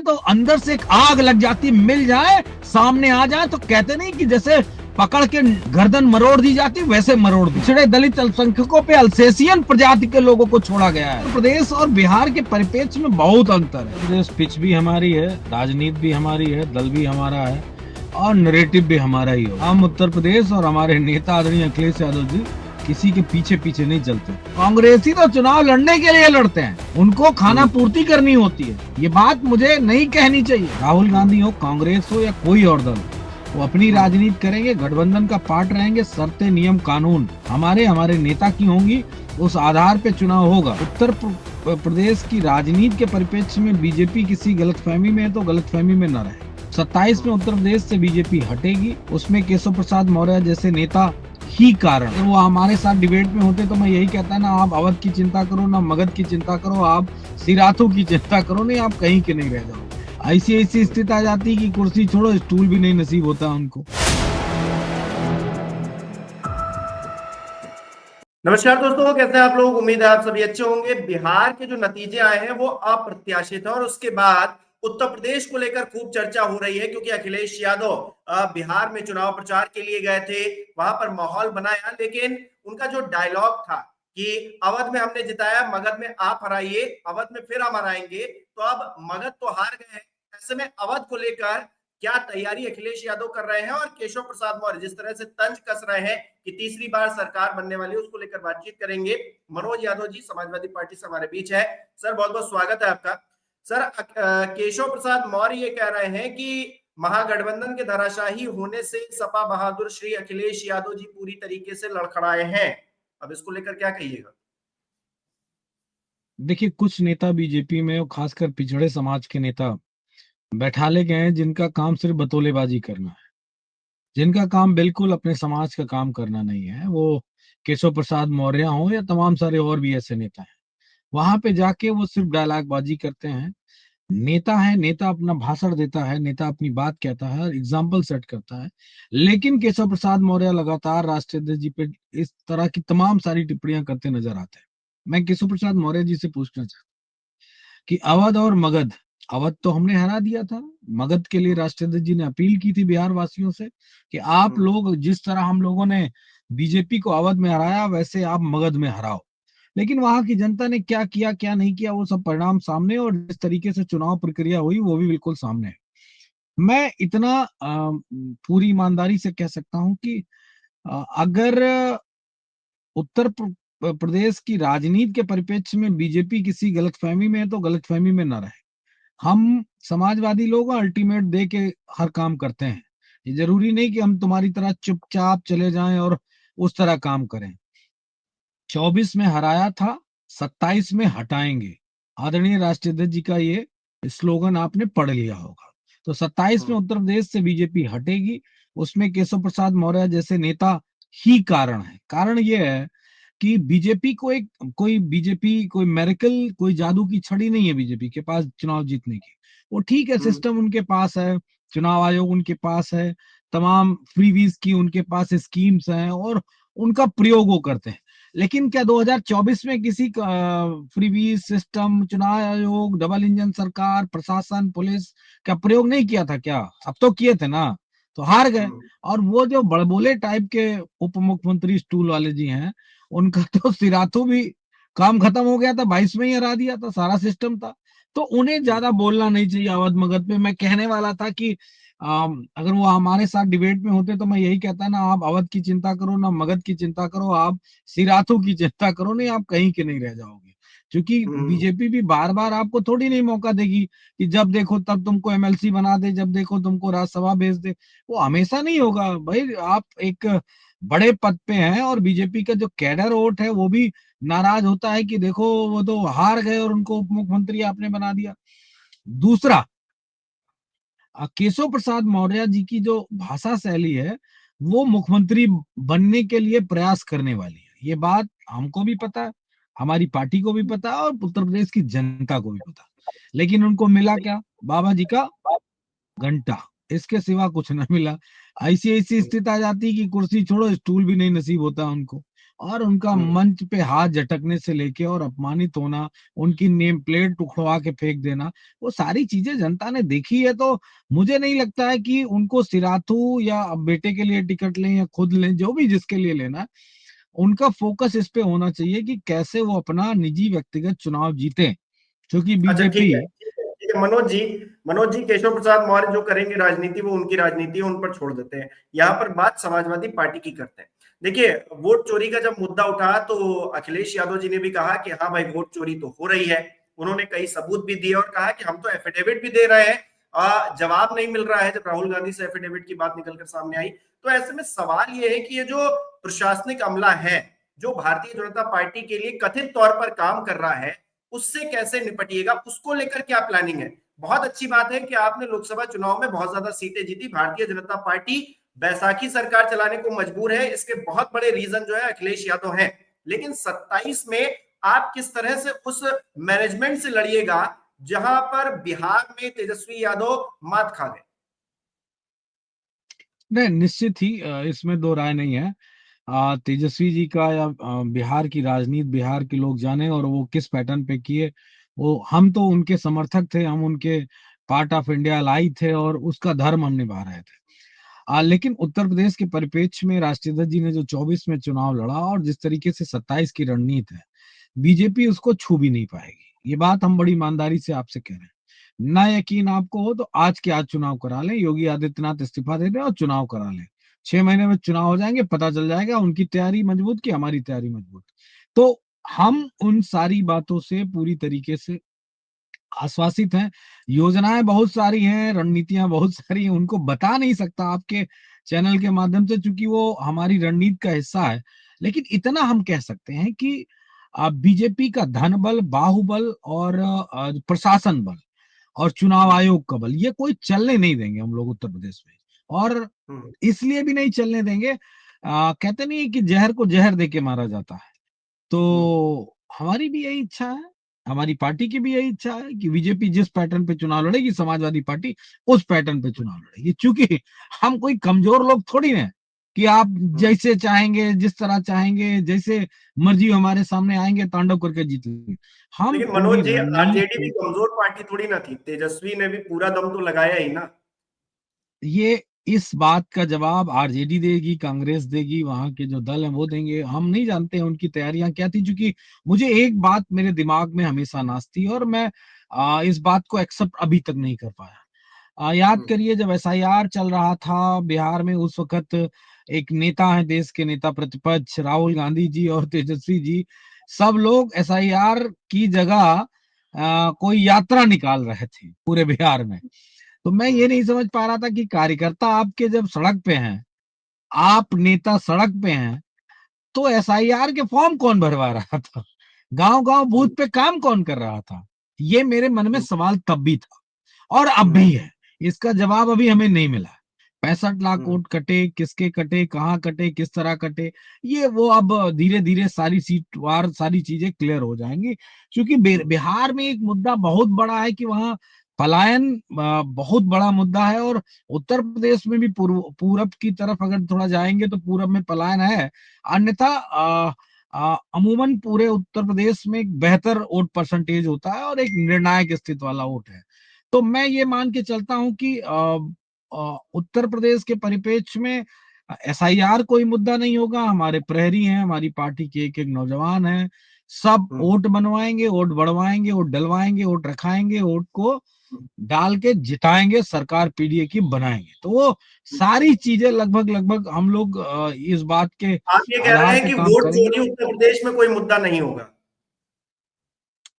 तो अंदर से एक आग लग जाती, मिल जाए, सामने आ जाए तो कहते नहीं कि जैसे पकड़ के गर्दन मरोड़ दी जाती, वैसे मरोड़ दी। पिछड़े दलित अल्पसंख्यकों पे अल्सेशियन प्रजाति के लोगों को छोड़ा गया है। प्रदेश और बिहार के परिप्रेक्ष्य में बहुत अंतर है। प्रदेश पिच भी हमारी है, राजनीति भी हमारी है, दल भी हमारा है और नरेटिव भी हमारा ही हो। हम उत्तर प्रदेश और हमारे नेता आदरणीय अखिलेश यादव जी किसी के पीछे पीछे नहीं चलते। कांग्रेसी तो चुनाव लड़ने के लिए लड़ते हैं, उनको खाना पूर्ति करनी होती है। ये बात मुझे नहीं कहनी चाहिए। राहुल गांधी हो, कांग्रेस हो या कोई और दल, वो अपनी राजनीति करेंगे, गठबंधन का पार्ट रहेंगे। शर्तें, नियम, कानून हमारे नेता की होंगी, उस आधार पे चुनाव होगा। उत्तर प्रदेश की राजनीति के परिप्रेक्ष्य में बीजेपी किसी गलतफहमी में है तो गलतफहमी में न रहे। 27 में उत्तर प्रदेश से बीजेपी हटेगी, उसमें केशव प्रसाद मौर्य जैसे नेता ही कारण। अगर वो हमारे साथ डिबेट में होते तो मैं यही कहता ना, आप अवध की चिंता करो, ना मगध की चिंता करो, आप सिराथू की चिंता करो, नहीं आप कहीं के नहीं रह जाओ। ऐसी स्थिति आ जाती कि कुर्सी छोड़ो, स्टूल भी नहीं नसीब होता उनको। नमस्कार दोस्तों, कैसे हैं आप लोग। उम्मीद है आप सभी अच्छे होंगे। बिहार के जो नतीजे आए हैं वो अप्रत्याशित है और उसके बाद उत्तर प्रदेश को लेकर खूब चर्चा हो रही है, क्योंकि अखिलेश यादव बिहार में चुनाव प्रचार के लिए गए थे, वहां पर माहौल बनाया, लेकिन उनका जो डायलॉग था कि अवध में हमने जिताया, मगध में आप हराइए, अवध में फिर हम हराएंगे, तो अब मगध तो हार गए हैं, ऐसे में अवध को लेकर क्या तैयारी अखिलेश यादव कर रहे हैं और केशव प्रसाद मौर्य जिस तरह से तंज कस रहे हैं कि तीसरी बार सरकार बनने वाली है, उसको लेकर बातचीत करेंगे। मनोज यादव जी समाजवादी पार्टी से हमारे बीच है। सर बहुत बहुत स्वागत है आपका। सर केशव प्रसाद मौर्य ये कह रहे हैं कि महागठबंधन के धराशाही होने से सपा बहादुर श्री अखिलेश यादव जी पूरी तरीके से लड़खड़ाए हैं। अब इसको लेकर क्या कहिएगा। देखिए, कुछ नेता बीजेपी में और खासकर पिछड़े समाज के नेता बैठा ले गए हैं, जिनका काम सिर्फ बतौलेबाजी करना है, जिनका काम बिल्कुल अपने समाज का काम करना नहीं है। वो केशव प्रसाद मौर्य हो या तमाम सारे और भी ऐसे नेता हैं, वहां पे जाके वो सिर्फ डायलॉग बाजी करते हैं। नेता है, नेता अपना भाषण देता है, नेता अपनी बात कहता है और एग्जाम्पल सेट करता है। लेकिन केशव प्रसाद मौर्य लगातार राष्ट्रीय अध्यक्ष जी पे इस तरह की तमाम सारी टिप्पणियां करते नजर आते हैं। मैं केशव प्रसाद मौर्य जी से पूछना चाहता हूं कि अवध और मगध, अवध तो हमने हरा दिया था, मगध के लिए राष्ट्रीय अध्यक्ष जी ने अपील की थी बिहार वासियों से कि आप लोग जिस तरह हम लोगों ने बीजेपी को अवध में हराया, वैसे आप मगध में हराओ। लेकिन वहां की जनता ने क्या किया क्या नहीं किया, वो सब परिणाम सामने, और जिस तरीके से चुनाव प्रक्रिया हुई वो भी बिल्कुल सामने है। मैं इतना पूरी ईमानदारी से कह सकता हूं कि अगर उत्तर प्रदेश की राजनीति के परिप्रेक्ष्य में बीजेपी किसी गलतफहमी में है तो गलतफहमी में न रहे। हम समाजवादी लोग अल्टीमेट दे के हर काम करते हैं। ये जरूरी नहीं कि हम तुम्हारी तरह चुपचाप चले जाएं और उस तरह काम करें। 24 में हराया था, 27 में हटाएंगे, आदरणीय राष्ट्रीय अध्यक्ष जी का ये स्लोगन आपने पढ़ लिया होगा। तो 27 में उत्तर प्रदेश से बीजेपी हटेगी, उसमें केशव प्रसाद मौर्य जैसे नेता ही कारण है। कारण ये है कि बीजेपी को एक बीजेपी कोई मेरेकल, कोई जादू की छड़ी नहीं है बीजेपी के पास चुनाव जीतने की। वो ठीक है, सिस्टम उनके पास है, चुनाव आयोग उनके पास है, तमाम फ्रीवीज की उनके पास स्कीम्स हैं और उनका प्रयोग वो करते हैं। लेकिन क्या 2024 में किसी फ्रीवीज सिस्टम, चुनाव आयोग, डबल इंजन सरकार, प्रशासन, पुलिस का प्रयोग नहीं किया था क्या? सब तो किए थे ना, तो हार गए। और वो जो बड़बोले टाइप के उप मुख्यमंत्री स्टूल वाले जी हैं, उनका तो सिराथू भी काम खत्म हो गया था, 22 में ही हरा दिया था, सारा सिस्टम था। तो उन्हें ज्यादा बोलना नहीं चाहिए अवध मगध पे। मैं कहने वाला था कि अगर वो हमारे साथ डिबेट में होते तो मैं यही कहता ना, आप अवध की चिंता करो, ना मगध की चिंता करो, आप सिराथू की चिंता करो, नहीं आप कहीं के नहीं रह जाओगे। क्योंकि बीजेपी भी बार बार आपको थोड़ी नहीं मौका देगी कि जब देखो तब तुमको एमएलसी बना दे, जब देखो तुमको राज्यसभा भेज दे। वो हमेशा नहीं होगा भाई। आप एक बड़े पद पे हैं और बीजेपी का जो कैडर वोट है वो भी नाराज होता है कि देखो वो तो हार गए और उनको उप मुख्यमंत्री आपने बना दिया। दूसरा, केशव प्रसाद मौर्य जी की जो भाषा शैली है, वो मुख्यमंत्री बनने के लिए प्रयास करने वाली है। ये बात हमको भी पता है, हमारी पार्टी को भी पता है और उत्तर प्रदेश की जनता को भी पता है। लेकिन उनको मिला क्या? बाबा जी का घंटा, इसके सिवा कुछ न मिला। ऐसी ऐसी स्थिति आ जाती कि कुर्सी छोड़ो, स्टूल भी नहीं नसीब होता उनको। और उनका मंच पे हाथ झटकने से लेके और अपमानित होना, उनकी नेम प्लेट उखड़वा के फेंक देना, वो सारी चीजें जनता ने देखी है। तो मुझे नहीं लगता है कि उनको सिराथू या बेटे के लिए टिकट लें या खुद लें, जो भी जिसके लिए लेना, उनका फोकस इस पे होना चाहिए कि कैसे वो अपना निजी व्यक्तिगत चुनाव जीते, क्योंकि अच्छा, ठीक बीजेपी। है, ठीक है, ठीक है। मनोज जी केशव प्रसाद मौर्य जो करेंगे राजनीति, वो उनकी राजनीति है, उन पर छोड़ देते हैं। यहाँ पर बात समाजवादी पार्टी की करते हैं। देखिए, वोट चोरी का जब मुद्दा उठा तो अखिलेश यादव जी ने भी कहा कि हाँ भाई, वोट चोरी तो हो रही है। उन्होंने कई सबूत भी दिए और कहा कि हम तो एफिडेविट भी दे रहे हैं, जवाब नहीं मिल रहा है। जब राहुल गांधी से एफिडेविट की बात निकलकर सामने आई, तो ऐसे में सवाल यह है कि ये जो प्रशासनिक अमला है, जो भारतीय जनता पार्टी के लिए कथित तौर पर काम कर रहा है, उससे कैसे निपटिएगा, उसको लेकर क्या प्लानिंग है। बहुत अच्छी बात है कि आपने लोकसभा चुनाव में बहुत ज्यादा सीटें जीती। भारतीय जनता पार्टी बैसाखी सरकार चलाने को मजबूर है, इसके बहुत बड़े रीजन जो है अखिलेश यादव हैं। लेकिन 27 में आप किस तरह से उस मैनेजमेंट से लड़िएगा जहां पर बिहार में तेजस्वी यादव मात खा गए। नहीं, निश्चित ही इसमें दो राय नहीं है। तेजस्वी जी का या बिहार की राजनीति बिहार के लोग जाने, और वो किस पैटर्न पे किए। वो हम तो उनके समर्थक थे, हम उनके पार्ट ऑफ इंडिया लाई थे और उसका धर्म हम निभा रहे थे। लेकिन उत्तर प्रदेश के परिप्रेक्ष्य में राष्ट्रीय जी ने जो 24 में चुनाव लड़ा और जिस तरीके से 27 की रणनीति है, बीजेपी उसको छू भी नहीं पाएगी। ये बात हम बड़ी ईमानदारी से आपसे कह रहे हैं। ना यकीन आपको हो तो आज के आज चुनाव करा लें, योगी आदित्यनाथ इस्तीफा दे दें और चुनाव करा लें। 6 महीने में चुनाव हो जाएंगे, पता चल जाएगा उनकी तैयारी मजबूत कि हमारी तैयारी मजबूत। तो हम उन सारी बातों से पूरी तरीके से आश्वासित हैं। योजनाएं बहुत सारी हैं, रणनीतियां बहुत सारी हैं, उनको बता नहीं सकता आपके चैनल के माध्यम से, चूंकि वो हमारी रणनीति का हिस्सा है। लेकिन इतना हम कह सकते हैं कि बीजेपी का धन बल, बाहुबल और प्रशासन बल और चुनाव आयोग का बल, ये कोई चलने नहीं देंगे हम लोग उत्तर प्रदेश में। और इसलिए भी नहीं चलने देंगे, कहते नहीं है कि जहर को जहर दे के मारा जाता है। तो हमारी भी यही इच्छा है, हमारी पार्टी की भी यही इच्छा है कि बीजेपी जिस पैटर्न पे चुनाव लड़ेगी, समाजवादी पार्टी उस पैटर्न पे चुनाव लड़ेगी। क्योंकि हम कोई कमजोर लोग थोड़ी ना, कि आप जैसे चाहेंगे, जिस तरह चाहेंगे, जैसे मर्जी हमारे सामने आएंगे तांडव करके जीत लेंगे। हम लेकिन पूरी मनोज जी, आरजेडी भी रणनीति। कमजोर पार्टी थोड़ी ना थी, तेजस्वी ने भी पूरा दम तो लगाया ही ना। ये इस बात का जवाब आरजेडी देगी, कांग्रेस देगी, वहां के जो दल हैं वो देंगे। हम नहीं जानते हैं उनकी तैयारियां क्या थी, क्योंकि मुझे एक बात मेरे दिमाग में हमेशा नाचती है और मैं इस बात को एक्सेप्ट अभी तक नहीं कर पाया। याद करिए, जब एसआईआर चल रहा था बिहार में, उस वक्त एक नेता है, देश के नेता प्रतिपक्ष राहुल गांधी जी और तेजस्वी जी, सब लोग एसआईआर की जगह कोई यात्रा निकाल रहे थे पूरे बिहार में। तो मैं ये नहीं समझ पा रहा था कि कार्यकर्ता आपके जब सड़क पे हैं, आप नेता सड़क पे हैं, तो एसआईआर के फॉर्म कौन भरवा रहा था, गांव गांव बूथ पे काम कौन कर रहा था। ये मेरे मन में सवाल तब भी था और अब भी है। इसका जवाब अभी हमें नहीं मिला। 65 लाख वोट कटे, किसके कटे, कहाँ कटे, किस तरह कटे, ये वो अब धीरे धीरे सारी सीट वार सारी चीजें क्लियर हो जाएंगी। क्योंकि बिहार में एक मुद्दा बहुत बड़ा है कि वहाँ पलायन बहुत बड़ा मुद्दा है। और उत्तर प्रदेश में भी पूरब की तरफ अगर थोड़ा जाएंगे तो पूरब में पलायन है। अन्यथा अमूमन पूरे उत्तर प्रदेश में एक बेहतर वोट परसेंटेज होता है और एक निर्णायक स्थिति वाला वोट है। तो मैं ये मान के चलता हूं कि उत्तर प्रदेश के परिप्रेक्ष्य में एसआईआर कोई मुद्दा नहीं होगा। हमारे प्रहरी हैं, हमारी पार्टी के एक एक नौजवान हैं, सब वोट बनवाएंगे, वोट बढ़वाएंगे, वोट डलवाएंगे, वोट रखाएंगे, वोट को डाल के जिताएंगे, सरकार पीडीए की बनाएंगे। तो वो सारी चीजें लगभग लगभग हम लोग इस बात के आप ये कह रहे आधार हैं पे कि काम वोट करेंगे। चोरी उत्तर प्रदेश में कोई मुद्दा नहीं होगा।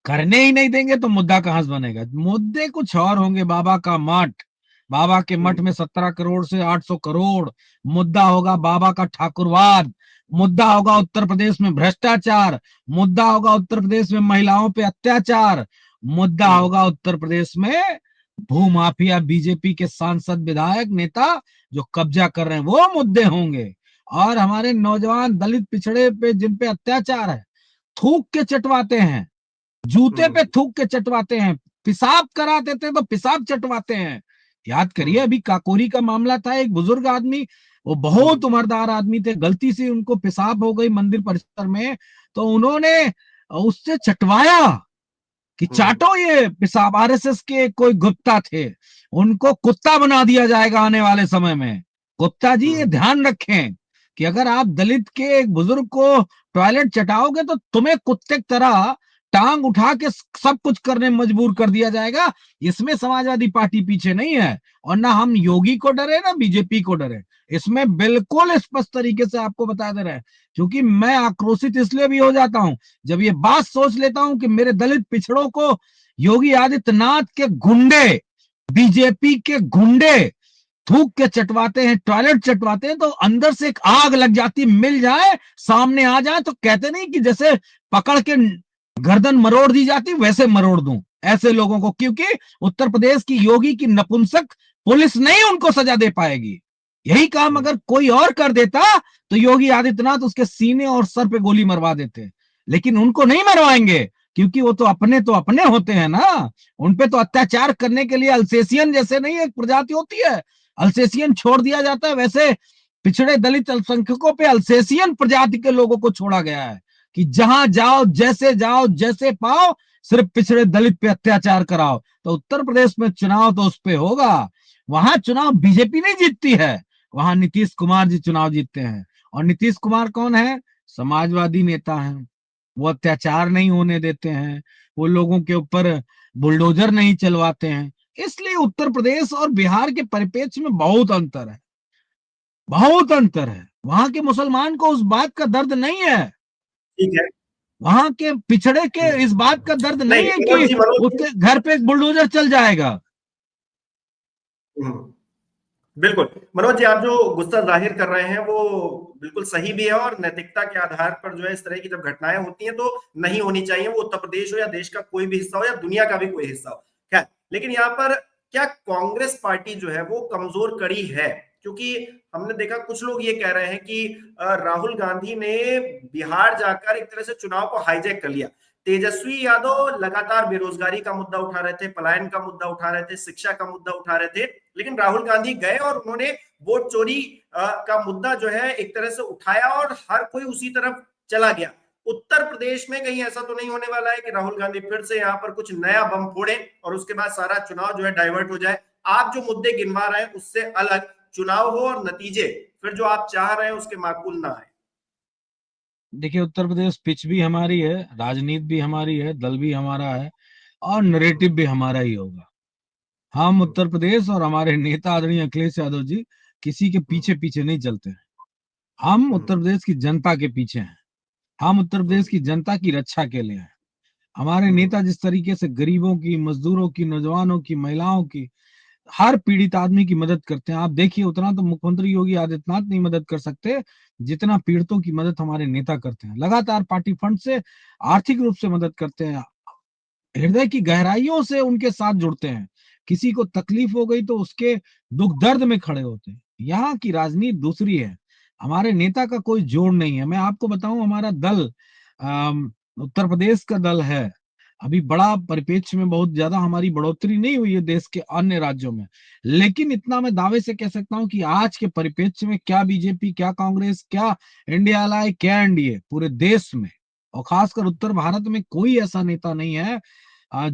करने ही नहीं देंगे तो मुद्दा कहां से बनेगा। मुद्दे कुछ और होंगे। बाबा का मठ, बाबा के मठ में 17 करोड़ से 800 करोड़। मुद्दा होगा बाबा का ठाकुरवाद। मुद्दा होगा उत्तर प्रदेश में भ्रष्टाचार। मुद्दा होगा उत्तर प्रदेश में महिलाओं पे अत्याचार। मुद्दा होगा उत्तर प्रदेश में भूमाफिया, बीजेपी के सांसद, विधायक, नेता जो कब्जा कर रहे हैं, वो मुद्दे होंगे। और हमारे नौजवान दलित पिछड़े पे जिन पे अत्याचार है, थूक के चटवाते हैं, जूते पे थूक के चटवाते हैं, पेशाब करा देते तो पेशाब चटवाते हैं। याद करिए, अभी काकोरी का मामला था, एक बुजुर्ग आदमी वो बहुत उम्रदार आदमी थे, गलती से उनको पेशाब हो गई मंदिर परिसर में, तो उन्होंने उससे चटवाया कि चाटो ये पेशाब। आरएसएस के कोई गुप्ता थे, उनको कुत्ता बना दिया जाएगा आने वाले समय में। गुप्ता जी ये ध्यान रखें कि अगर आप दलित के एक बुजुर्ग को टॉयलेट चटाओगे तो तुम्हें कुत्ते की तरह टांग उठा के सब कुछ करने में मजबूर कर दिया जाएगा। इसमें समाजवादी पार्टी पीछे नहीं है, और ना हम योगी को डरे ना बीजेपी को डरे। इसमें बिल्कुल स्पष्ट तरीके से आपको बता दे रहे हैं। क्योंकि मैं आक्रोशित इसलिए भी हो जाता हूं जब ये बात सोच लेता हूं कि मेरे दलित पिछड़ों को योगी आदित्यनाथ के गुंडे, बीजेपी के गुंडे थूक के चटवाते हैं, टॉयलेट चटवाते हैं, तो अंदर से एक आग लग जाती, मिल जाए सामने आ जाए तो कहते नहीं कि जैसे पकड़ के गर्दन मरोड़ दी जाती वैसे मरोड़ दूं ऐसे लोगों को। क्योंकि उत्तर प्रदेश की योगी की नपुंसक पुलिस नहीं उनको सजा दे पाएगी। यही काम अगर कोई और कर देता तो योगी आदित्यनाथ उसके सीने और सर पे गोली मरवा देते, लेकिन उनको नहीं मरवाएंगे क्योंकि वो तो अपने होते हैं ना। उनपे तो अत्याचार करने के लिए अल्सेशियन जैसे नहीं एक प्रजाति होती है, अल्सेशियन छोड़ दिया जाता है, वैसे पिछड़े दलित अल्पसंख्यकों पे अल्सेशियन प्रजाति के लोगों को छोड़ा गया है कि जहां जाओ जैसे पाओ, सिर्फ पिछड़े दलित पे अत्याचार कराओ। तो उत्तर प्रदेश में चुनाव तो उस पे होगा, वहां चुनाव बीजेपी नहीं जीतती है, वहां नीतीश कुमार जी चुनाव जीतते हैं। और नीतीश कुमार कौन है? समाजवादी नेता हैं। वो अत्याचार नहीं होने देते हैं, वो लोगों के ऊपर बुलडोजर नहीं चलवाते हैं। इसलिए उत्तर प्रदेश और बिहार के परिप्रेक्ष्य में बहुत अंतर है, बहुत अंतर है। वहां के मुसलमान को उस बात का दर्द नहीं है, ठीक है। वहां के पिछड़े के इस बात का दर्द नहीं नहीं है कि मनोज जी। उसके घर पे एक बुलडोजर चल जाएगा। हम्म, बिल्कुल। मनोज जी, आप जो गुस्सा जाहिर कर रहे हैं वो बिल्कुल सही भी है, और नैतिकता के आधार पर जो है इस तरह की जब घटनाएं होती हैं तो नहीं होनी चाहिए, वो उत्तर प्रदेश हो या देश का कोई भी हिस्सा हो या दुनिया का भी कोई हिस्सा हो। खैर, लेकिन यहाँ पर क्या कांग्रेस पार्टी जो है वो कमजोर कड़ी है? क्योंकि हमने देखा कुछ लोग ये कह रहे हैं कि राहुल गांधी ने बिहार जाकर एक तरह से चुनाव को हाईजैक कर लिया। तेजस्वी यादव लगातार बेरोजगारी का मुद्दा उठा रहे थे, पलायन का मुद्दा उठा रहे थे, शिक्षा का मुद्दा उठा रहे थे, लेकिन राहुल गांधी गए और उन्होंने वोट चोरी का मुद्दा जो है एक तरह से उठाया और हर कोई उसी तरफ चला गया। उत्तर प्रदेश में कहीं ऐसा तो नहीं होने वाला है कि राहुल गांधी फिर से यहाँ पर कुछ नया बम फोड़े और उसके बाद सारा चुनाव जो है डाइवर्ट हो जाए? आप जो मुद्दे गिनवा रहे हैं उससे अलग चुनाव हो और नतीजे फिर जो आप चाह रहे हैं उसके माकूल ना आए। देखिए, उत्तर प्रदेश पिच भी हमारी है, राजनीति भी हमारी है, दल भी हमारा है, और नरेटिव भी हमारा ही होगा। हम उत्तर प्रदेश और हमारे नेता आदरणीय अखिलेश यादव जी किसी के पीछे पीछे नहीं चलते हैं। हम उत्तर प्रदेश की जनता के पीछे हैं, हम उत्तर प्रदेश की जनता की रक्षा के लिए हैं। हमारे नेता जिस तरीके से गरीबों की, मजदूरों की, नौजवानों की, महिलाओं की, हर पीड़ित आदमी की मदद करते हैं। आप देखिए, उतना तो मुख्यमंत्री योगी आदित्यनाथ नहीं मदद कर सकते जितना पीड़ितों की मदद हमारे नेता करते हैं। लगातार पार्टी फंड से आर्थिक रूप से मदद करते हैं, हृदय की गहराइयों से उनके साथ जुड़ते हैं। किसी को तकलीफ हो गई तो उसके दुख दर्द में खड़े होते हैं। यहाँ की राजनीति दूसरी है, हमारे नेता का कोई जोड़ नहीं है। मैं आपको बताऊं, हमारा दल उत्तर प्रदेश का दल है। अभी बड़ा परिप्रेक्ष्य में बहुत ज्यादा हमारी बढ़ोतरी नहीं हुई है देश के अन्य राज्यों में, लेकिन इतना मैं दावे से कह सकता हूं कि आज के परिप्रेक्ष्य में क्या बीजेपी, क्या कांग्रेस, क्या इंडिया अलाय, क्या एनडीए, पूरे देश में और खासकर उत्तर भारत में कोई ऐसा नेता नहीं है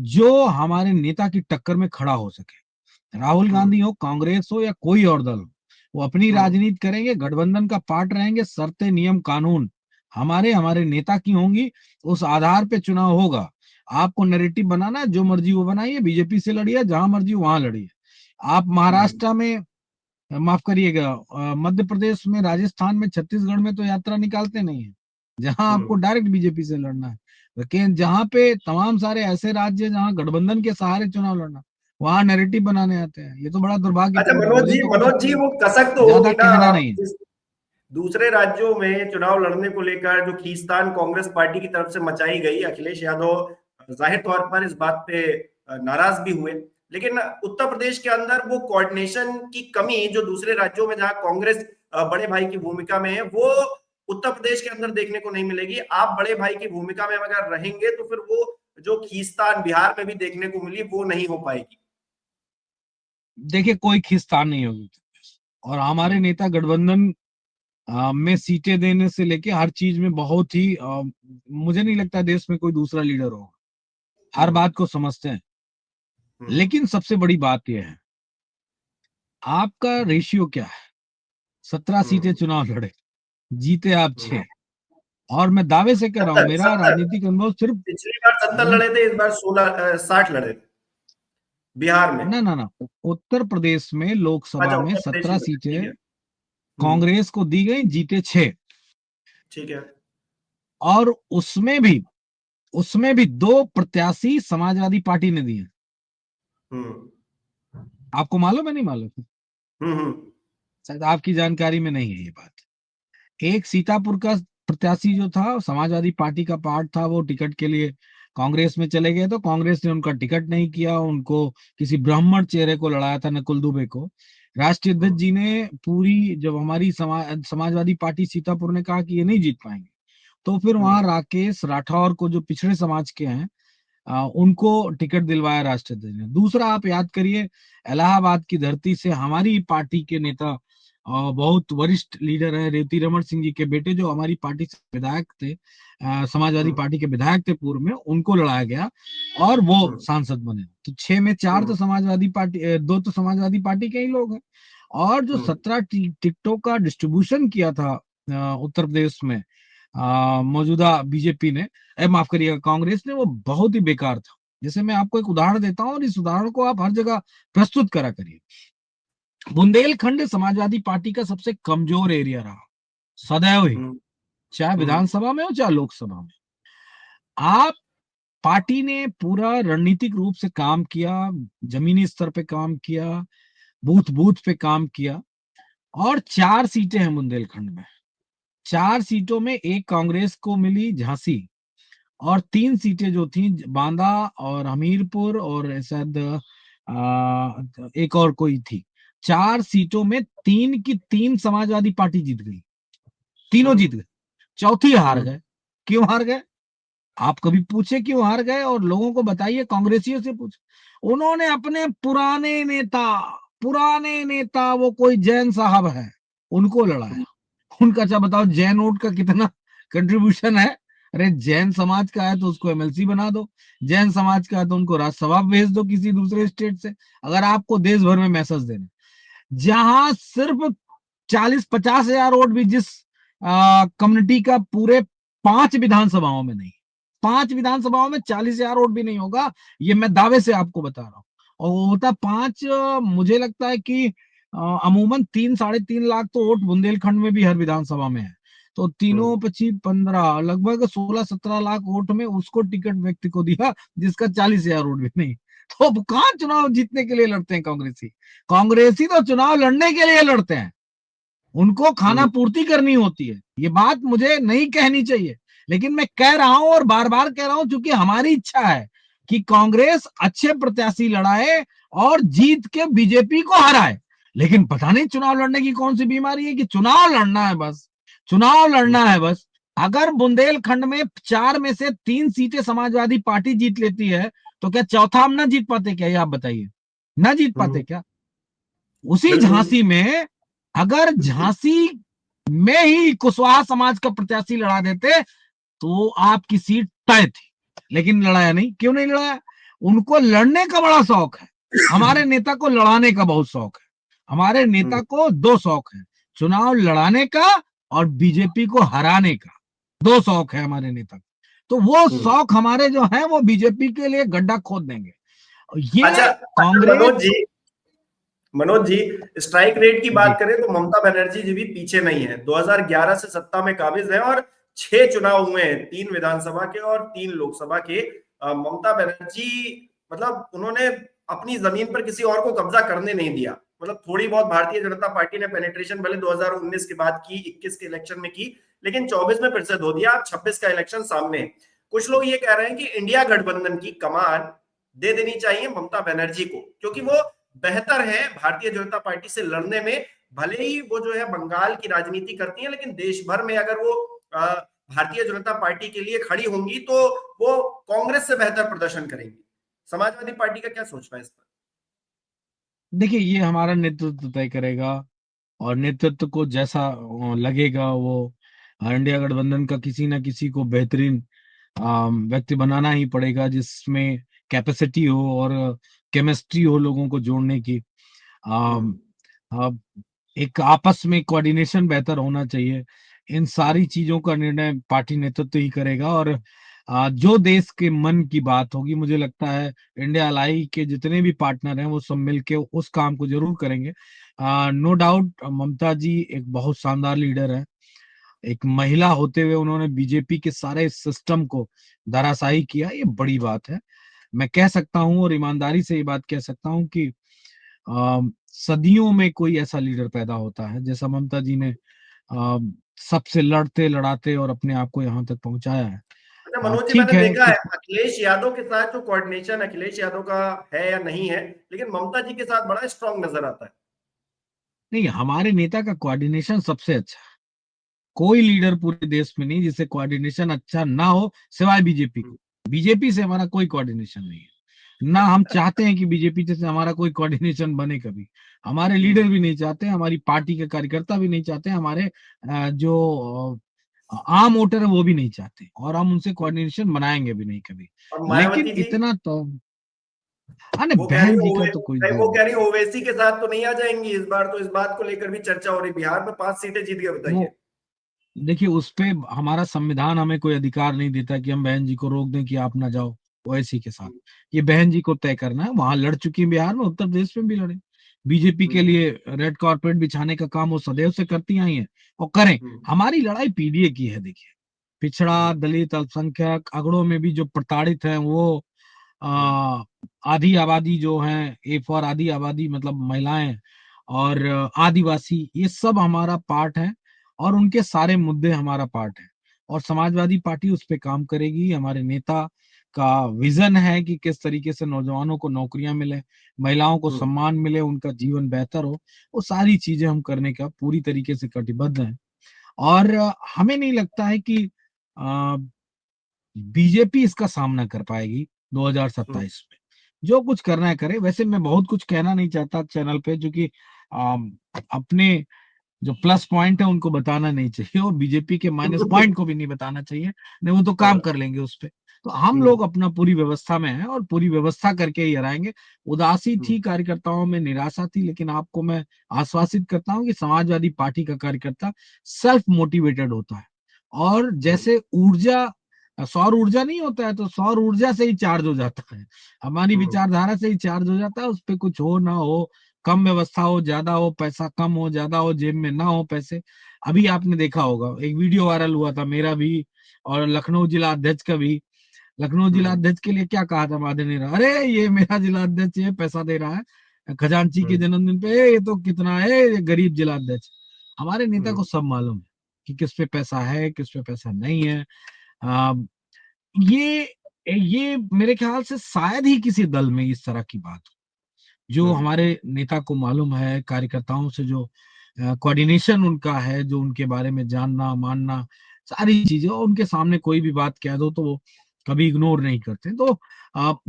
जो हमारे नेता की टक्कर में खड़ा हो सके। राहुल गांधी हो, कांग्रेस हो या कोई और दल हो, वो अपनी राजनीति करेंगे, गठबंधन का पार्ट रहेंगे, शर्तें, नियम, कानून हमारे हमारे नेता की होंगी, उस आधार पे चुनाव होगा। आपको नैरेटिव बनाना है, जो मर्जी वो बनाइए, बीजेपी से लड़िए, जहां मर्जी वहां लड़िए। आप महाराष्ट्र में, माफ करिएगा, मध्य प्रदेश में, राजस्थान में, छत्तीसगढ़ में तो यात्रा निकालते नहीं है, जहां आपको डायरेक्ट बीजेपी से लड़ना है। लेकिन जहां पे तमाम सारे ऐसे राज्य हैं जहां गठबंधन के सहारे चुनाव लड़ना, वहां नैरेटिव बनाने आते हैं। ये तो बड़ा अच्छा दुर्भाग्यपूर्ण है, मनोज मुझे जी, तो कुछ इसमें वो कसक तो ज्यादा होगी ना। कहना आप नहीं है। जिस दूसरे राज्यों में चुनाव लड़ने को लेकर जो खींचतान कांग्रेस पार्टी की तरफ से मचाई गई, अखिलेश यादव जाहिर तौर पर इस बात पे नाराज भी हुए, लेकिन उत्तर प्रदेश के अंदर वो कोऑर्डिनेशन की कमी जो दूसरे राज्यों में जहां कांग्रेस बड़े भाई की भूमिका में है, वो उत्तर प्रदेश के अंदर देखने को नहीं मिलेगी। आप बड़े भाई की भूमिका में अगर रहेंगे तो फिर वो जो खींचतान बिहार में भी देखने को मिली वो नहीं हो पाएगी। देखिए, कोई खींचतान नहीं होगी और हमारे नेता गठबंधन में सीटें देने से लेके हर चीज में बहुत ही मुझे नहीं लगता देश में कोई दूसरा लीडर हो, हर हम्म, बात को समझते हैं। हम्म, लेकिन सबसे बड़ी बात यह है, आपका रेशियो क्या है? 17 सीटें हम्म, चुनाव लड़े, जीते आप हम्म। 6। और मैं दावे से कह रहा हूं, 70, मेरा 70। राजनीतिक अनुभव सिर्फ पिछली बार 70 लड़े थे, इस बार 60 लड़े थे बिहार में। ना ना ना, उत्तर प्रदेश में लोकसभा अच्छा, में उत्तर प्रदेश सत्रह में, ठीक है। सीटें कांग्रेस को दी गई, जीते 6। ठीक है। और उसमें भी 2 प्रत्याशी समाजवादी पार्टी ने दिए। हम्म, आपको मालूम है, नहीं मालूम? हम्म, शायद आपकी जानकारी में नहीं है ये बात। एक सीतापुर का प्रत्याशी जो था, समाजवादी पार्टी का पार्ट था, वो टिकट के लिए कांग्रेस में चले गए, तो कांग्रेस ने उनका टिकट नहीं किया, उनको किसी ब्राह्मण चेहरे को लड़ाया था, नकुल दुबे को। राष्ट्रीय अध्यक्ष हम्म, जी ने पूरी, जब हमारी समाजवादी पार्टी सीतापुर ने कहा कि ये नहीं जीत पाएंगे, तो फिर हम्म, वहां राकेश राठौर को, जो पिछड़े समाज के हैं, उनको टिकट दिलवाया राष्ट्रपति ने। दूसरा, आप याद करिए, इलाहाबाद की धरती से हमारी पार्टी के नेता, बहुत वरिष्ठ लीडर है, रेवती रमन सिंह जी के बेटे, जो हमारी पार्टी से विधायक थे, समाजवादी हम्म, पार्टी के विधायक थे पूर्व में, उनको लड़ाया गया और वो हम्म, सांसद बने। तो 6 में 4 तो हम्म, समाजवादी पार्टी, 2 तो समाजवादी पार्टी के ही लोग हैं। और जो हम्म, 17 टिकटों का डिस्ट्रीब्यूशन किया था उत्तर प्रदेश में मौजूदा बीजेपी ने, माफ करिएगा कांग्रेस ने, वो बहुत ही बेकार था। जैसे मैं आपको एक उदाहरण देता हूँ, और इस उदाहरण को आप हर जगह प्रस्तुत करा करिए। बुंदेलखंड समाजवादी पार्टी का सबसे कमजोर एरिया रहा, सदैव ही, हम्म, चाहे हम्म, विधानसभा में हो चाहे लोकसभा में। आप पार्टी ने पूरा रणनीतिक रूप से काम किया, जमीनी स्तर पे काम किया, बूथ बूथ पे काम किया। और 4 सीटें हैं बुंदेलखंड में। 4 सीटों में एक कांग्रेस को मिली, झांसी, और 3 सीटें जो थी, बांदा और हमीरपुर और शायद एक और कोई थी। 4 सीटों में 3 की 3 समाजवादी पार्टी जीत गई, तीनों हम्म, जीत गए, चौथी हार हम्म, गए। क्यों हार गए? आप कभी पूछे क्यों हार गए? और लोगों को बताइए, कांग्रेसियों से पूछ। उन्होंने अपने पुराने नेता, वो कोई जैन साहब है, उनको लड़ाया। उनका, अच्छा बताओ, जैन नोट का कितना कंट्रीब्यूशन है? अरे जैन समाज का है तो उसको एमएलसी बना दो, जैन समाज का है तो उनको राज्यसभा भेज दो किसी दूसरे स्टेट से, अगर आपको देश भर में मैसेज देना। जहां सिर्फ 40-50 हजार वोट भी जिस कम्युनिटी का, पूरे 5 विधानसभाओं में नहीं, 5 विधानसभाओं में 40 हजार वोट भी नहीं होगा, ये मैं दावे से आपको बता रहा हूँ। और वो होता 5, मुझे लगता है कि अमूमन 3-3.5 लाख तो वोट बुंदेलखंड में भी हर विधानसभा में है। तो तीनों हम्म, 25-15, लगभग 16-17 लाख वोट में उसको टिकट व्यक्ति को दिया जिसका 40 हजार वोट भी नहीं। तो अब कहाँ चुनाव जीतने के लिए लड़ते हैं कांग्रेसी? कांग्रेसी तो चुनाव लड़ने के लिए लड़ते हैं, उनको खाना हम्म, पूर्ति करनी होती है। ये बात मुझे नहीं कहनी चाहिए, लेकिन मैं कह रहा हूं और बार बार कह रहा हूं, क्योंकि हमारी इच्छा है कि कांग्रेस अच्छे प्रत्याशी लड़ाए और जीत के बीजेपी को हराए। लेकिन पता नहीं चुनाव लड़ने की कौन सी बीमारी है कि चुनाव लड़ना है बस, चुनाव हम्म, लड़ना है बस। अगर बुंदेलखंड में 4 में से 3 सीटें समाजवादी पार्टी जीत लेती है, तो क्या चौथा हम ना जीत पाते क्या? ये आप बताइए, ना जीत पाते हम्म, क्या? उसी बिल्कुल। झांसी में, अगर झांसी में ही कुशवाहा समाज का प्रत्याशी लड़ा देते, तो आपकी सीट तय थी। लेकिन लड़ाया नहीं, क्यों नहीं लड़ाया? उनको लड़ने का बड़ा शौक है, हमारे नेता को लड़ाने का बहुत शौक है। हमारे हम्म, नेता को 2 शौक है, चुनाव लड़ाने का और बीजेपी को हराने का। 2 शौक है हमारे नेता को। तो वो हम्म। शौक हमारे जो है, वो बीजेपी के लिए गड्ढा खोद देंगे। अच्छा, ये अच्छा, कांग्रेस। मनोज जी, स्ट्राइक रेट की बात जी। करें तो ममता बनर्जी जी भी पीछे नहीं है। 2011 से सत्ता में काबिज है और 6 चुनाव हुए हैं, 3 विधानसभा के और 3 लोकसभा के। ममता बनर्जी, मतलब उन्होंने अपनी जमीन पर किसी और को कब्जा करने नहीं दिया। मतलब थोड़ी बहुत भारतीय जनता पार्टी ने पेनिट्रेशन भले 2019 के बाद की, 21 के इलेक्शन में की, लेकिन 24 में फिर से धो दिया। 26 का इलेक्शन सामने है। कुछ लोग ये कह रहे हैं कि इंडिया गठबंधन की कमान दे देनी चाहिए ममता बनर्जी को, क्योंकि वो बेहतर है भारतीय जनता पार्टी से लड़ने में। भले ही वो जो है बंगाल की राजनीति करती है, लेकिन देश भर में अगर वो भारतीय जनता पार्टी के लिए खड़ी होंगी तो वो कांग्रेस से बेहतर प्रदर्शन करेंगी। समाजवादी पार्टी का क्या सोचना है इस पर? देखिए, ये हमारा नेतृत्व तय करेगा। और नेतृत्व को जैसा लगेगा वो इंडिया गठबंधन का किसी ना किसी को बेहतरीन व्यक्ति बनाना ही पड़ेगा, जिसमें कैपेसिटी हो और केमिस्ट्री हो लोगों को जोड़ने की। हम्म, अम, अब एक आपस में कोऑर्डिनेशन बेहतर होना चाहिए। इन हम्म, सारी चीजों का निर्णय पार्टी नेतृत्व ही करेगा। और जो देश के मन की बात होगी, मुझे लगता है इंडिया अलाई के जितने भी पार्टनर हैं वो सब मिलके उस काम को जरूर करेंगे। नो डाउट ममता जी एक बहुत शानदार लीडर है। एक महिला होते हुए उन्होंने बीजेपी के सारे सिस्टम को धराशायी किया, ये बड़ी बात है। मैं कह सकता हूं और ईमानदारी से ये बात कह सकता हूं कि सदियों में कोई ऐसा लीडर पैदा होता है जैसा ममता जी ने सबसे लड़ते लड़ाते और अपने आप को यहाँ तक पहुंचाया है। अच्छा मनोज जी, ठीक मैंने है देखा है कुछ। अखिलेश यादव के साथ जो कोऑर्डिनेशन अखिलेश यादव का है या नहीं है, लेकिन ममता जी के साथ बड़ा स्ट्रांग नजर आता है। नहीं, हमारे नेता का कोऑर्डिनेशन सबसे अच्छा है। कोई लीडर पूरे देश में नहीं जिसे कोऑर्डिनेशन अच्छा ना हो, सिवाय बीजेपी हम्म, को। बीजेपी से हमारा कोई कोऑर्डिनेशन नहीं है, ना हम चाहते हैं कि बीजेपी से हमारा कोई कोऑर्डिनेशन बने कभी। हमारे लीडर हम्म, भी नहीं चाहते, हमारी पार्टी के कार्यकर्ता भी नहीं चाहते, हमारे जो आम वोटर है वो भी नहीं चाहते, और हम उनसे कोऑर्डिनेशन बनाएंगे भी नहीं कभी। और लेकिन मायावती जी, इतना तो, हाँ, वो कह रही बहन जी का तो कोई वो कह रही ओवैसी के साथ तो नहीं आ जाएंगी इस बार, तो इस बात को लेकर भी चर्चा हो रही। बिहार में 5 सीटें जीत गए, बताइए। वो, देखिए उस पे हमारा संविधान हमें कोई अधिकार नहीं देता कि हम बहन जी को रोक दें कि आप ना जाओ ओवैसी के साथ। ये बहन जी को तय करना है। वहां लड़ चुकी है बिहार में, उत्तर प्रदेश में भी लड़े। बीजेपी के हम्म, लिए रेड कारपेट बिछाने का काम वो सदैव से करती आई हैं और करें। हम्म, हमारी लड़ाई पीडीए की है। देखिए, पिछड़ा, हम्म, दलित, अल्पसंख्यक, अगड़ों में भी जो प्रताड़ित हैं वो, हम्म, आ, आधी आबादी जो है, ए फॉर आधी आबादी मतलब महिलाएं और आदिवासी, ये सब हमारा पार्ट है और उनके सारे मुद्दे हमारा पार्ट है। और समाजवादी पार्टी उस पे काम करेगी। हमारे नेता का विजन है कि किस तरीके से नौजवानों को नौकरियां मिले, महिलाओं को हम्म, सम्मान मिले, उनका जीवन बेहतर हो। वो सारी चीजें हम करने का पूरी तरीके से कटिबद्ध हैं। और हमें नहीं लगता है कि बीजेपी इसका सामना कर पाएगी हम्म, 2027 में। जो कुछ करना है करे। वैसे मैं बहुत कुछ कहना नहीं चाहता चैनल पे, क्योंकि अपने जो प्लस पॉइंट है उनको बताना नहीं चाहिए और बीजेपी के माइनस पॉइंट को भी नहीं बताना चाहिए। नहीं, वो तो काम हाँ, कर लेंगे उस पे। तो हम हम्म, लोग अपना पूरी व्यवस्था में हैं और पूरी व्यवस्था करके ही हराएंगे। उदासी हम्म, थी कार्यकर्ताओं में, निराशा थी, लेकिन आपको मैं आश्वासित करता हूं कि समाजवादी पार्टी का कार्यकर्ता सेल्फ मोटिवेटेड होता है। और हम्म, जैसे ऊर्जा, सौर ऊर्जा नहीं होता है, तो सौर ऊर्जा से ही चार्ज हो जाता है। हमारी हम्म, विचारधारा से ही चार्ज हो जाता है। उस पे कुछ हो ना हो, कम व्यवस्था हो ज्यादा हो, पैसा कम हो ज्यादा हो, जेब में ना हो पैसे। अभी आपने देखा होगा एक वीडियो वायरल हुआ था मेरा भी और लखनऊ जिला अध्यक्ष का भी। लखनऊ जिला हम्म, अध्यक्ष के लिए क्या कहा था माननीय ने, अरे ये मेरा जिला अध्यक्ष ये पैसा दे रहा है खजांची के हम्म, जन्मदिन पे, ये तो कितना है, ये गरीब जिला अध्यक्ष। हमारे नेता को हम्म, सब मालूम है कि किस पे पैसा है, किस पे पैसा नहीं है। आ, ये ये मेरे ख्याल से शायद ही किसी दल में इस तरह की बात हो। जो हम्म, हमारे नेता को मालूम है, कार्यकर्ताओं से जो कोऑर्डिनेशन उनका है, जो उनके बारे में जानना मानना, सारी चीजें, और उनके सामने कोई भी बात कह दो तो वो कभी इग्नोर नहीं करते। तो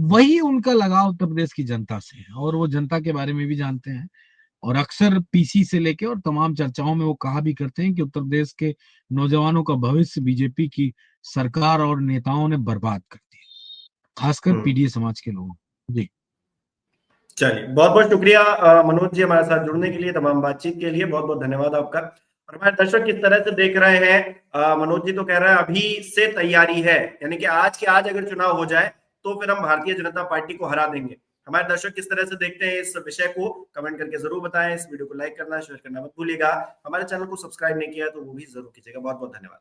वही उनका लगाव उत्तर प्रदेश की जनता से है और वो जनता के बारे में भी जानते हैं। और अक्सर पीसी से लेके और तमाम चर्चाओं में वो कहा भी करते हैं कि उत्तर प्रदेश के नौजवानों का भविष्य बीजेपी की सरकार और नेताओं ने बर्बाद कर दिया, खासकर हम्म। पीडीए समाज के लोगों को। जी। चलिए, बहुत बहुत शुक्रिया मनोज जी, हमारे साथ जुड़ने के लिए, तमाम बातचीत के लिए बहुत बहुत धन्यवाद आपका। और हमारे दर्शक किस तरह से देख रहे हैं, मनोज जी तो कह रहे हैं अभी से तैयारी है, यानी कि आज के आज अगर चुनाव हो जाए तो फिर हम भारतीय जनता पार्टी को हरा देंगे। हमारे दर्शक किस तरह से देखते हैं इस विषय को, कमेंट करके जरूर बताएं। इस वीडियो को लाइक करना, शेयर करना मत भूलिएगा। हमारे चैनल को सब्सक्राइब नहीं किया तो वो भी जरूर कीजिएगा। बहुत बहुत धन्यवाद।